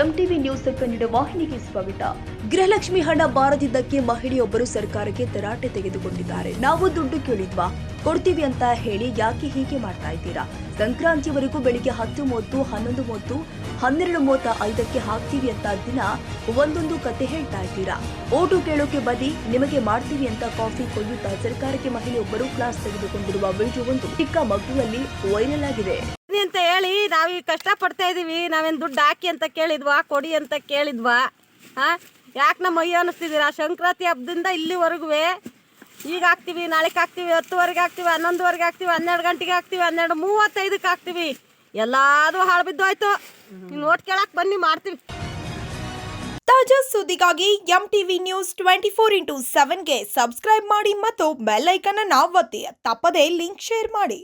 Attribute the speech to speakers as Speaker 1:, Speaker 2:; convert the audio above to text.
Speaker 1: MTV news Kannada ವಾಹಿನಿಗೆ ಸ್ವಾಗತ.
Speaker 2: ಗೃಹಲಕ್ಷ್ಮಿ ಹಣ ಬಾರದಿದ್ದಕ್ಕೆ ಮಹಿಳೆಯೊಬ್ಬರು ಸರ್ಕಾರಕ್ಕೆ ತರಾಟೆ ತೆಗೆದುಕೊಂಡಿದ್ದಾರೆ. ನಾವು ದುಡ್ಡು ಕೇಳಿದ್ವಾ, ಕೊಡ್ತೀವಿ ಅಂತ ಹೇಳಿ ಯಾಕೆ ಹೀಗೆ ಮಾಡ್ತಾ ಇದ್ದೀರಾ? ಸಂಕ್ರಾಂತಿವರೆಗೂ ಬೆಳಿಗ್ಗೆ 10:30, 11:30, 12:35ಕ್ಕೆ ಹಾಕ್ತೀವಿ ಅಂತ ದಿನ ಒಂದೊಂದು ಕತೆ ಹೇಳ್ತಾ ಇದ್ದೀರಾ. ಓಟು ಕೇಳೋಕೆ ಬನ್ನಿ, ನಿಮಗೆ ಮಾಡ್ತೀವಿ ಅಂತ ಕಾಫಿ ಕೊಯ್ಯುತ್ತಾ ಸರ್ಕಾರಕ್ಕೆ ಮಹಿಳೆಯೊಬ್ಬರು ಕ್ಲಾಸ್ ತೆಗೆದುಕೊಂಡಿರುವ ವಿಡಿಯೋ ಒಂದು ಚಿಕ್ಕ ಮಗುವಲ್ಲಿ ವೈರಲ್ ಆಗಿದೆ
Speaker 3: ಅಂತ ಹೇಳಿ ನಾವೀಗ ಕಷ್ಟ ಪಡ್ತಾ ಇದೀವಿ. ನಾವೇನು ದುಡ್ಡು ಹಾಕಿ ಅಂತ ಕೇಳಿದ್ವಾ, ಕೊಡಿ ಅಂತ ಕೇಳಿದ್ವಾ? ಯಾಕೆ ನಮ್ಮ ಅಯ್ಯ ಅನ್ನಿಸ್ತಿದ್ದೀರಾ? ಸಂಕ್ರಾಂತಿ ಹಬ್ಬದಿಂದ ಇಲ್ಲಿವರೆಗೂ ಈಗ ಹಾಕ್ತೀವಿ, ನಾಳೆಗೆ ಹಾಕ್ತೀವಿ, 10:00ವರೆಗೆ ಹಾಕ್ತೀವಿ, 11:00ವರೆಗೆ ಹಾಕ್ತೀವಿ, 12 ಗಂಟೆಗೆ ಹಾಕ್ತೀವಿ, 12:35ಕ್ಕೆ ಹಾಕ್ತೀವಿ. ಎಲ್ಲಾದರೂ ಹಾಳು ಬಿದ್ದೋಯ್ತು. ನೀವು ನೋಟ್ ಕೇಳಕ್ಕೆ ಬನ್ನಿ, ಮಾಡ್ತೀವಿ.
Speaker 2: ತಾಜಾ ಸುದ್ದಿಗಾಗಿ ಎಂಟಿವಿ ನ್ಯೂಸ್ 24x7ಗೆ ಸಬ್ಸ್ಕ್ರೈಬ್ ಮಾಡಿ ಮತ್ತು ಬೆಲ್ ಐಕಾನ್ ಅನ್ನು ಒತ್ತಿ. ತಪ್ಪದೇ ಲಿಂಕ್ ಶೇರ್ ಮಾಡಿ.